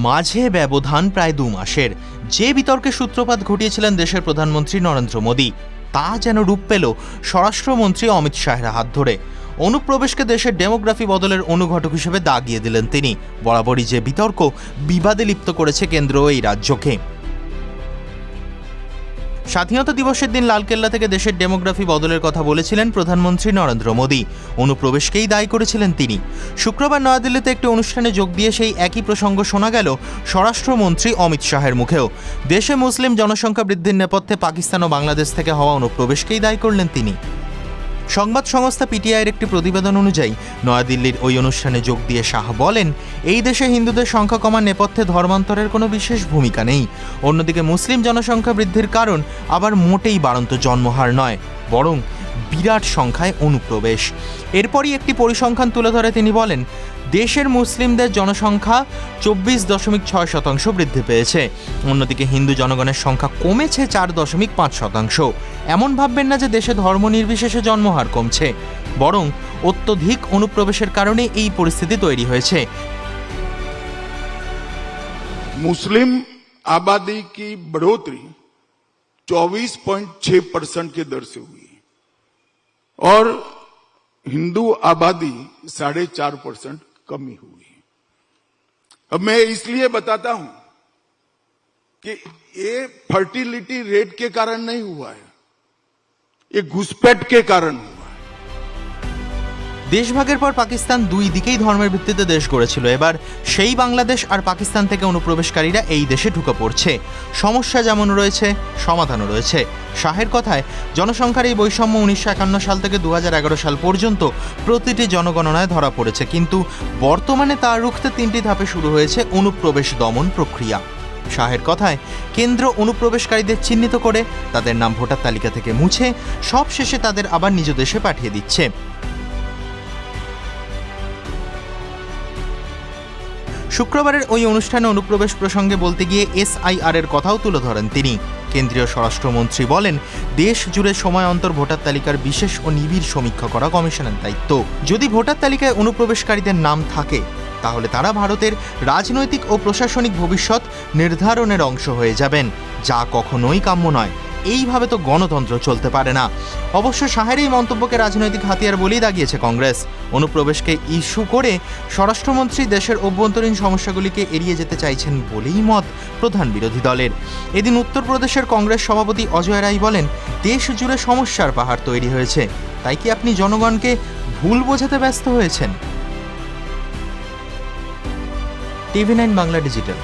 মাঝে ব্যবধান প্রায় 2 মাসের। যে বিতর্কের সূত্রপাত ঘটিয়েছিলেন দেশের প্রধানমন্ত্রী নরেন্দ্র মোদী, তা যেন রূপ পেল স্বরাষ্ট্রমন্ত্রী অমিত শাহের হাত ধরে। অনুপ্রবেশকে দেশের ডেমোগ্রাফি বদলের অনুঘটক হিসেবে দাগিয়ে দিলেন তিনি। বরাবরই যে বিতর্ক বিবাদে লিপ্ত করেছে কেন্দ্র ও এই রাজ্যকে। স্বাধীনতা দিবসের দিন লালকেল্লা থেকে দেশের ডেমোগ্রাফি বদলের কথা বলেছিলেন প্রধানমন্ত্রী নরেন্দ্র মোদী। অনুপ্রবেশকেই দায়ী করেছিলেন তিনি। শুক্রবার নয়াদিল্লিতে একটি অনুষ্ঠানে যোগ দিয়ে সেই একই প্রসঙ্গ শোনা গেল স্বরাষ্ট্রমন্ত্রী অমিত শাহের মুখেও। দেশে মুসলিম জনসংখ্যা বৃদ্ধির নেপথ্যে পাকিস্তান ও বাংলাদেশ থেকে হওয়া অনুপ্রবেশকেই দায়ী করলেন তিনি। সংবাদ সংস্থা পিটিআইয়ের একটি প্রতিবেদন অনুযায়ী নয়াদিল্লির ওই অনুষ্ঠানে যোগ দিয়ে শাহ বলেন, এই দেশে হিন্দুদের সংখ্যা কমার নেপথ্যে ধর্মান্তরের কোনো বিশেষ ভূমিকা নেই। অন্যদিকে মুসলিম জনসংখ্যা বৃদ্ধির কারণ আবার মোটেই বাড়ন্ত জন্মহার নয়, বরং বিরাট সংখ্যায় অনুপ্রবেশ। এরপরই একটি পরিসংখ্যান তুলে ধরে তিনি বলেন, দেশের মুসলিমদের জনসংখ্যা 24.6% বৃদ্ধি পেয়েছে। অন্যদিকে হিন্দু জনগণের সংখ্যা কমেছে 4.5%। এমন ভাববেন না যে দেশে ধর্ম নির্বিশেষে জন্মহার কমছে, বরং অত্যধিক অনুপ্রবেশের কারণে এই পরিস্থিতি তৈরি হয়েছে। मुस्लिम आबादी की बढ़ोतरी 24.6% की दर से हुई और हिंदू आबादी 4.5% कमी हुई। अब मैं इसलिए बताता हूं कि ये फर्टिलिटी रेट के कारण नहीं हुआ है, ये घुसपैठ के कारण हुआ। দেশভাগের পর পাকিস্তান দুই দিকেই ধর্মের ভিত্তিতে দেশ গড়েছিল। এবার সেই বাংলাদেশ আর পাকিস্তান থেকে অনুপ্রবেশকারীরা এই দেশে ঢুকে পড়ছে। সমস্যা যেমন রয়েছে, সমাধানও রয়েছে। শাহের কথায়, জনসংখ্যার এই বৈষম্য 1951 সাল থেকে 2011 সাল পর্যন্ত প্রতিটি জনগণনায় ধরা পড়েছে, কিন্তু বর্তমানে তা রুখতে 3টি ধাপে শুরু হয়েছে অনুপ্রবেশ দমন প্রক্রিয়া। শাহের কথায়, কেন্দ্র অনুপ্রবেশকারীদের চিহ্নিত করে তাদের নাম ভোটার তালিকা থেকে মুছে সবশেষে তাদের আবার নিজ দেশে পাঠিয়ে দিচ্ছে। শুক্রবারের ওই অনুষ্ঠানে অনুপ্রবেশ প্রসঙ্গে বলতে গিয়ে SIR এর কথাও তুলে ধরেন তিনি। কেন্দ্রীয় স্বরাষ্ট্রমন্ত্রী বলেন, দেশ জুড়ে সময় অন্তর ভোটার তালিকার বিশেষ ও নিবিড় সমীক্ষা করা কমিশনের দায়িত্ব। যদি ভোটার তালিকায় অনুপ্রবেশকারীদের নাম থাকে, তাহলে তারা ভারতের রাজনৈতিক ও প্রশাসনিক ভবিষ্যৎ নির্ধারণের অংশ হয়ে যাবেন, যা কখনোই কাম্য নয়। এইভাবে তো গণতন্ত্র চলতে পারে না। অবশ্য শাহের এই মন্তব্যকে রাজনৈতিক হাতিয়ার বলেই দাগিয়েছে কংগ্রেস। অনুপ্রবেশকে ইস্যু করে স্বরাষ্ট্রমন্ত্রী দেশের অভ্যন্তরীণ সমস্যাগুলিকে এড়িয়ে যেতে চাইছেন বলেই মত প্রধান বিরোধী দলের। এদিন উত্তরপ্রদেশের কংগ্রেস সভাপতি অজয় রায় বলেন, দেশ জুড়ে সমস্যার পাহাড় তৈরি হয়েছে, তাই কি আপনি জনগণকে ভুল বোঝাতে ব্যস্ত হয়েছেন? TV9 Bangla digital.